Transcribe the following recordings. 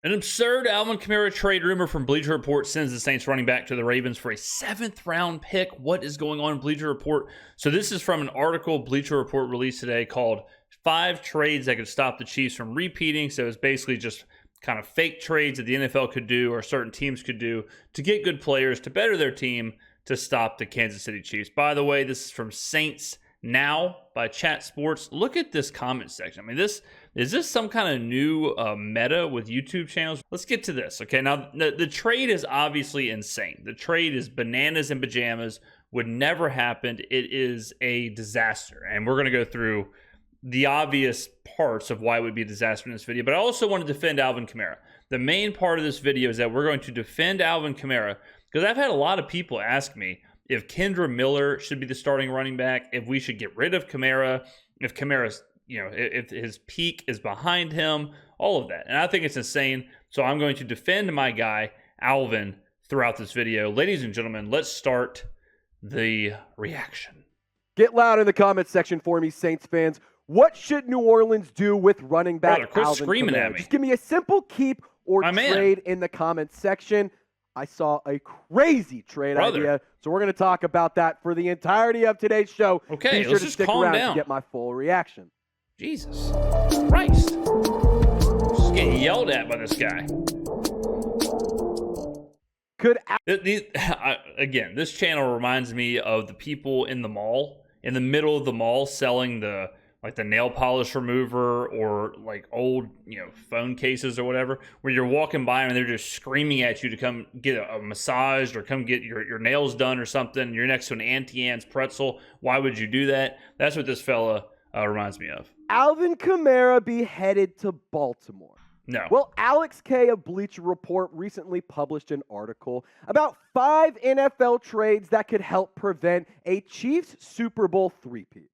An absurd Alvin Kamara trade rumor from Bleacher Report sends the Saints running back to the Ravens for a 7th-round pick. What is going on in Bleacher Report? So this is from an article Bleacher Report released today called 5 Trades That Could Stop the Chiefs from Repeating. So it's basically just kind of fake trades that the NFL could do or certain teams could do to get good players, to better their team, to stop the Kansas City Chiefs. By the way, this is from Saints Now by Chat Sports. Look at this comment section. I mean, is this some kind of new meta with YouTube channels? Let's get to this. Okay, now the trade is obviously insane. The trade is bananas and pajamas. Would never happen. It is a disaster, and we're going to go through the obvious parts of why it would be a disaster in this video. But I also want to defend Alvin Kamara. The main part of this video is that we're going to defend Alvin Kamara because I've had a lot of people ask me if Kendra Miller should be the starting running back, if we should get rid of Kamara, if Kamara's, if his peak is behind him, all of that. And I think it's insane. So I'm going to defend my guy, Alvin, throughout this video. Ladies and gentlemen, let's start the reaction. Get loud in the comments section for me, Saints fans. What should New Orleans do with running back Alvin Kamara? Just give me a simple keep or trade in the comments section. I saw a crazy trade idea, so we're going to talk about that for the entirety of today's show. Okay, be sure to stick around to get my full reaction. Jesus Christ. Just getting yelled at by this guy. Again, this channel reminds me of the people in the mall, in the middle of the mall, selling the nail polish remover or like old, phone cases or whatever, where you're walking by and they're just screaming at you to come get a massage or come get your nails done or something. You're next to an Auntie Anne's pretzel. Why would you do that? That's what this fella reminds me of. Alvin Kamara be headed to Baltimore. No. Well, Alex K of Bleacher Report recently published an article about 5 NFL trades that could help prevent a Chiefs Super Bowl three-peat.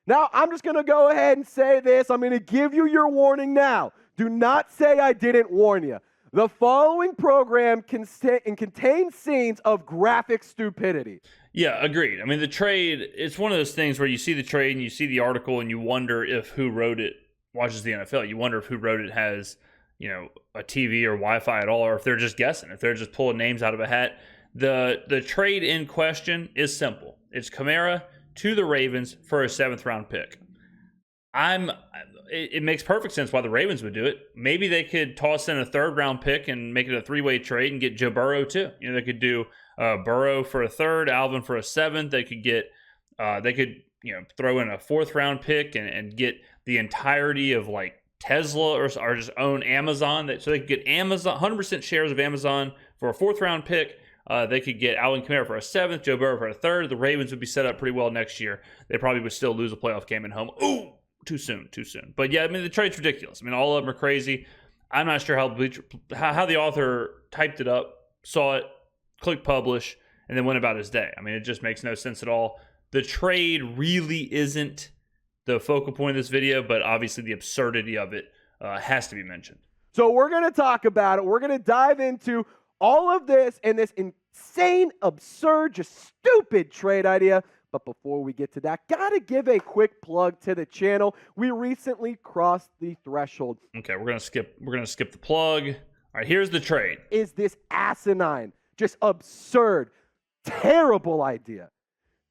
Now, I'm just going to go ahead and say this. I'm going to give you your warning now. Do not say I didn't warn you. The following program contains scenes of graphic stupidity. Yeah, agreed. I mean, the trade, it's one of those things where you see the trade and you see the article and you wonder if who wrote it watches the NFL. You wonder if who wrote it has, a TV or Wi-Fi at all, or if they're just guessing, if they're just pulling names out of a hat. The trade in question is simple. It's Kamara to the Ravens for a 7th-round pick. It makes perfect sense why the Ravens would do it. Maybe they could toss in a 3rd-round pick and make it a 3-way trade and get Joe Burrow too. They could do Burrow for a 3rd, Alvin for a 7th. They could get, throw in a 4th-round pick and get the entirety of like Tesla or just own Amazon. So they could get Amazon 100% shares of Amazon for a 4th-round pick. They could get Alvin Kamara for a 7th, Joe Burrow for a 3rd. The Ravens would be set up pretty well next year. They probably would still lose a playoff game at home. Ooh, too soon. But yeah, I mean, the trade's ridiculous. I mean, all of them are crazy. I'm not sure how the author typed it up, saw it, clicked publish, and then went about his day. I mean, it just makes no sense at all. The trade really isn't the focal point of this video, but obviously the absurdity of it has to be mentioned. So we're going to talk about it. We're going to dive into all of this and this insane, absurd, just stupid trade idea. But before we get to that, gotta give a quick plug to the channel. We recently crossed the threshold. Okay, we're gonna skip the plug. All right, here's the trade. Is this asinine, just absurd, terrible idea?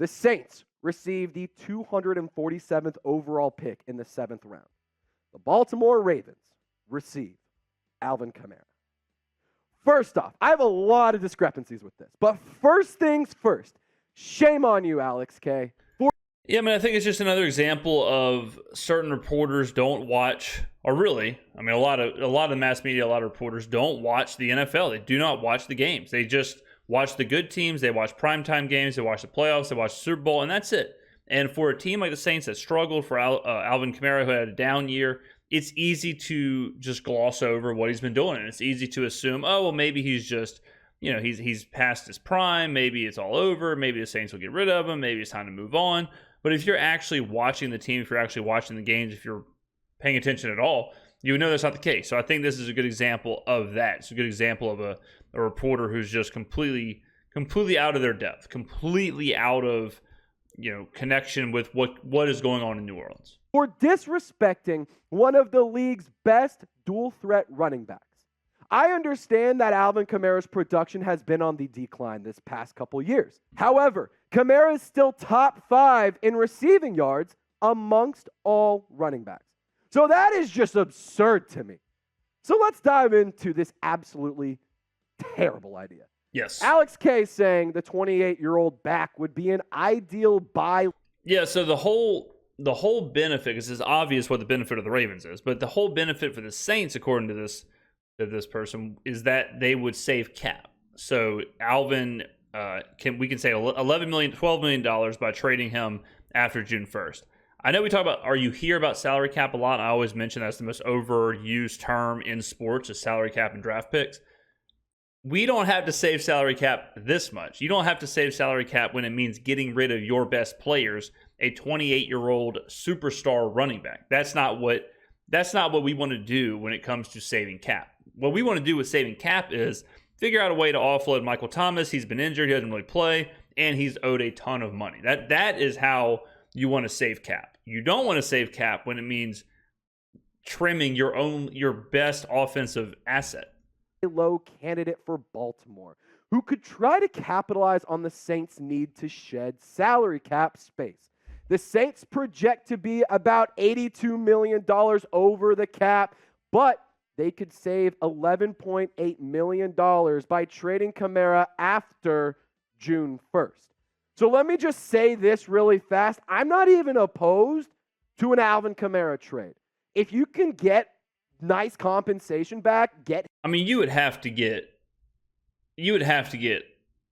The Saints received the 247th overall pick in the 7th round. The Baltimore Ravens received Alvin Kamara. First off, I have a lot of discrepancies with this, but first things first, shame on you, Alex K. Yeah, I mean, I think it's just another example of certain reporters don't watch, or really, I mean, a lot of mass media, a lot of reporters don't watch the NFL. They do not watch the games. They just watch the good teams. They watch primetime games. They watch the playoffs. They watch the Super Bowl, and that's it. And for a team like the Saints that struggled, for Alvin Kamara, who had a down year, it's easy to just gloss over what he's been doing. And it's easy to assume, oh, well, maybe he's just, he's past his prime. Maybe it's all over. Maybe the Saints will get rid of him. Maybe it's time to move on. But if you're actually watching the team, if you're actually watching the games, if you're paying attention at all, you would know that's not the case. So I think this is a good example of that. It's a good example of a reporter who's just completely out of their depth, completely out of connection with what is going on in New Orleans. For disrespecting one of the league's best dual threat running backs. I understand that Alvin Kamara's production has been on the decline this past couple years. However, Kamara is still top 5 in receiving yards amongst all running backs. So that is just absurd to me. So let's dive into this absolutely terrible idea. Yes. Alex K saying the 28-year-old back would be an ideal buy. Yeah, so the whole benefit, because it's obvious what the benefit of the Ravens is, but the whole benefit for the Saints, according to this person, is that they would save cap. So Alvin we can say $11 million, $12 million by trading him after June 1st. I know we talk about, you hear about salary cap a lot. I always mention that's the most overused term in sports is salary cap and draft picks. We don't have to save salary cap this much. You don't have to save salary cap when it means getting rid of your best players, a 28-year-old superstar running back. That's not what we want to do when it comes to saving cap. What we want to do with saving cap is figure out a way to offload Michael Thomas. He's been injured, he doesn't really play, and he's owed a ton of money. That is how you want to save cap. You don't want to save cap when it means trimming your best offensive asset. Low candidate for Baltimore, who could try to capitalize on the Saints' need to shed salary cap space. The Saints project to be about $82 million over the cap, but they could save $11.8 million by trading Kamara after June 1st. So let me just say this really fast. I'm not even opposed to an Alvin Kamara trade. If you can get nice compensation back, you would have to get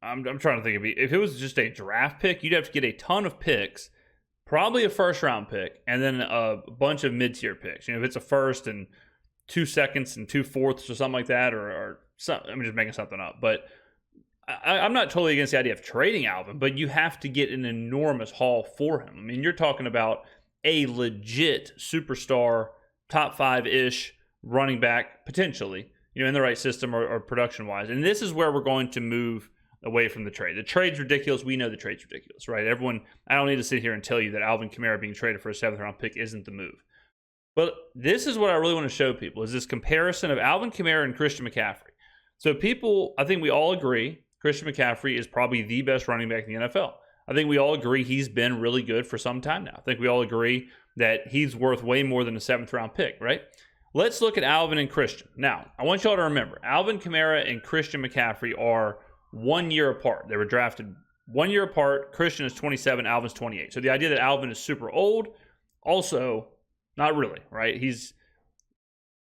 I'm trying to think of it. If it was just a draft pick, you'd have to get a ton of picks, probably a first round pick, and then a bunch of mid-tier picks. If it's a first and 2 seconds and 2 fourths or something like that, or something, I'm just making something up. But I'm not totally against the idea of trading Alvin, but you have to get an enormous haul for him. You're talking about a legit superstar, top 5-ish running back, potentially, in the right system or production-wise. And this is where we're going to move away from the trade. The trade's ridiculous. We know the trade's ridiculous, right? I don't need to sit here and tell you that Alvin Kamara being traded for a 7th-round pick isn't the move. But this is what I really want to show people, is this comparison of Alvin Kamara and Christian McCaffrey. So I think we all agree Christian McCaffrey is probably the best running back in the NFL. I think we all agree he's been really good for some time now. I think we all agree that he's worth way more than a 7th-round pick, right? Let's look at Alvin and Christian. Now, I want y'all to remember, Alvin Kamara and Christian McCaffrey are 1 year apart. They were drafted 1 year apart. Christian is 27, Alvin's 28. So the idea that Alvin is super old, also not really, right? He's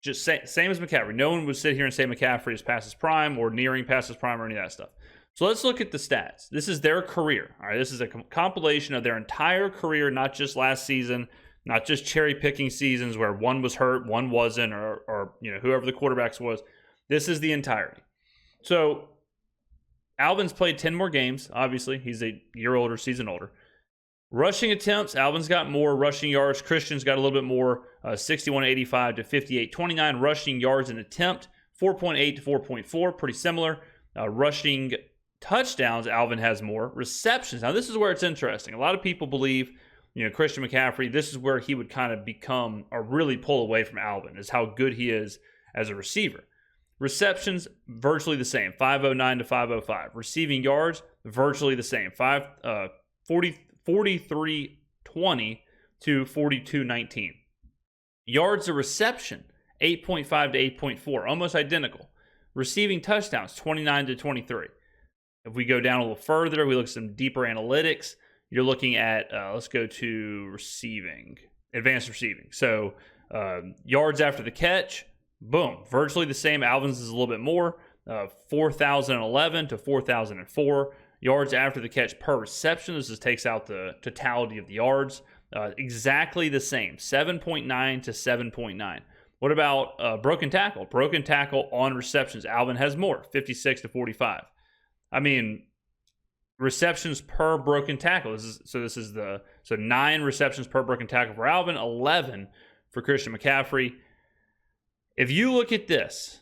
just same as McCaffrey. No one would sit here and say McCaffrey is past his prime or nearing past his prime or any of that stuff. So let's look at the stats. This is their career. All right, this is a compilation of their entire career, not just last season, not just cherry picking seasons where one was hurt, one wasn't, or whoever the quarterbacks was. This is the entirety. So Alvin's played 10 more games. Obviously, he's a year older, season older. Rushing attempts, Alvin's got more. Rushing yards, Christian's got a little bit more. 61.85 to 58.29. Rushing yards an attempt, 4.8 to 4.4, pretty similar. Rushing touchdowns, Alvin has more. Receptions, now this is where it's interesting. A lot of people believe, Christian McCaffrey, this is where he would kind of become or really pull away from Alvin, is how good he is as a receiver. Receptions, virtually the same, 509 to 505. Receiving yards, virtually the same, 4320 to 4219. Yards of reception, 8.5 to 8.4, almost identical. Receiving touchdowns, 29 to 23. If we go down a little further, we look at some deeper analytics. You're looking at, let's go to receiving, advanced receiving. So yards after the catch, boom, virtually the same. Alvin's is a little bit more, 4,011 to 4,004. Yards after the catch per reception. This just takes out the totality of the yards. Exactly the same, 7.9 to 7.9. What about broken tackle? Broken tackle on receptions. Alvin has more, 56 to 45. Receptions per broken tackle. This is 9 receptions per broken tackle for Alvin, 11 for Christian McCaffrey. If you look at this,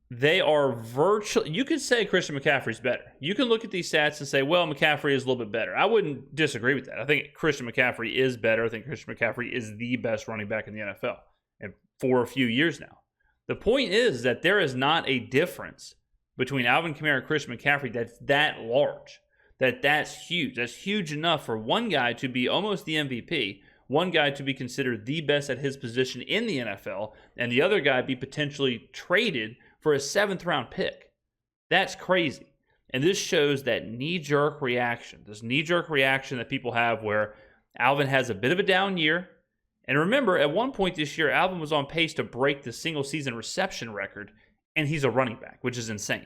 they are virtually, you could say Christian McCaffrey's better. You can look at these stats and say, well, McCaffrey is a little bit better. I wouldn't disagree with that. I think Christian McCaffrey is better. I think Christian McCaffrey is the best running back in the NFL and for a few years now. The point is that there is not a difference between Alvin Kamara and Christian McCaffrey that's that large, that's huge. That's huge enough for one guy to be almost the MVP, one guy to be considered the best at his position in the NFL, and the other guy be potentially traded for a 7th-round pick. That's crazy. And this shows that knee-jerk reaction, that people have where Alvin has a bit of a down year. And remember, at one point this year, Alvin was on pace to break the single-season reception record, and he's a running back, which is insane.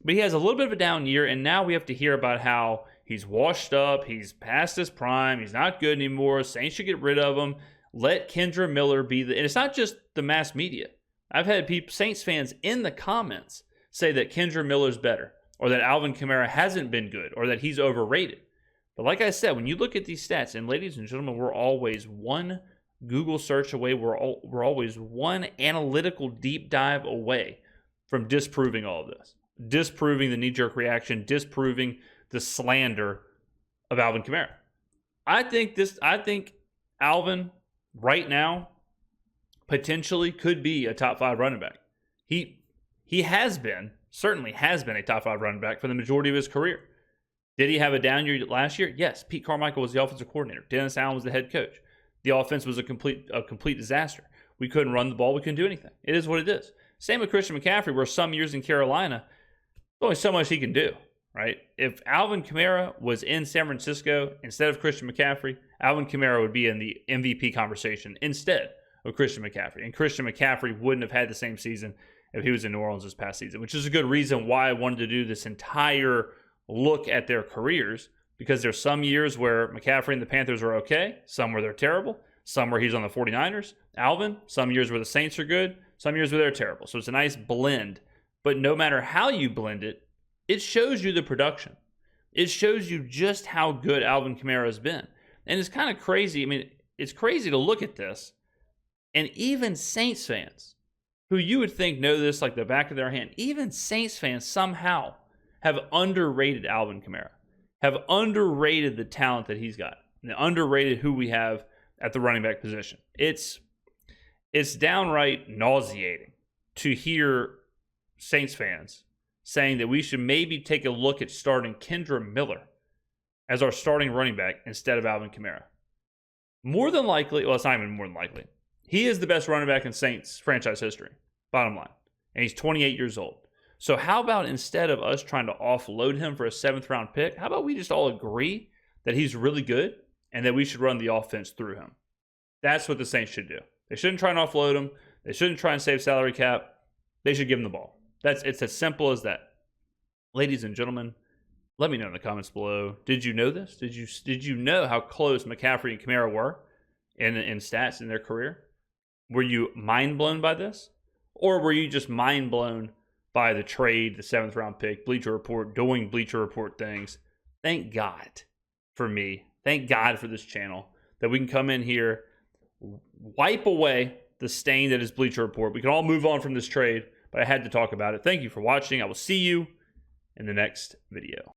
But he has a little bit of a down year, and now we have to hear about how he's washed up, he's past his prime, he's not good anymore, Saints should get rid of him, let Kendre Miller be the... And it's not just the mass media. I've had Saints fans in the comments say that Kendre Miller's better, or that Alvin Kamara hasn't been good, or that he's overrated. But like I said, when you look at these stats, and ladies and gentlemen, we're always one Google search away, we're always one analytical deep dive away from disproving all of this. Disproving the knee-jerk reaction, disproving the slander of Alvin Kamara. I think Alvin right now potentially could be a top 5 running back. He certainly has been a top 5 running back for the majority of his career. Did he have a down year last year? Yes. Pete Carmichael was the offensive coordinator. Dennis Allen was the head coach. The offense was a complete disaster. We couldn't run the ball. We couldn't do anything. It is what it is. Same with Christian McCaffrey, where some years in Carolina, there's only so much he can do, right? If Alvin Kamara was in San Francisco instead of Christian McCaffrey, Alvin Kamara would be in the MVP conversation instead of Christian McCaffrey. And Christian McCaffrey wouldn't have had the same season if he was in New Orleans this past season, which is a good reason why I wanted to do this entire look at their careers, because there's some years where McCaffrey and the Panthers are okay, some where they're terrible, some where he's on the 49ers. Alvin, some years where the Saints are good, some years where they're terrible. So it's a nice blend. But no matter how you blend it, it shows you the production. It shows you just how good Alvin Kamara has been. And it's kind of crazy. I mean, it's crazy to look at this. And even Saints fans, who you would think know this like the back of their hand, even Saints fans somehow have underrated Alvin Kamara, have underrated the talent that he's got, and underrated who we have at the running back position. It's downright nauseating to hear Saints fans saying that we should maybe take a look at starting Kendre Miller as our starting running back instead of Alvin Kamara. More than likely, well, it's not even more than likely, he is the best running back in Saints franchise history, bottom line. And he's 28 years old. So how about instead of us trying to offload him for a 7th-round pick, how about we just all agree that he's really good and that we should run the offense through him? That's what the Saints should do. They shouldn't try and offload him. They shouldn't try and save salary cap. They should give him the ball. It's as simple as that. Ladies and gentlemen, let me know in the comments below. Did you know this? Did you know how close McCaffrey and Kamara were in stats in their career? Were you mind blown by this? Or were you just mind blown by the trade, the 7th-round pick, Bleacher Report, doing Bleacher Report things? Thank God for me. Thank God for this channel that we can come in here, wipe away the stain that is Bleacher Report. We can all move on from this trade, but I had to talk about it. Thank you for watching. I will see you in the next video.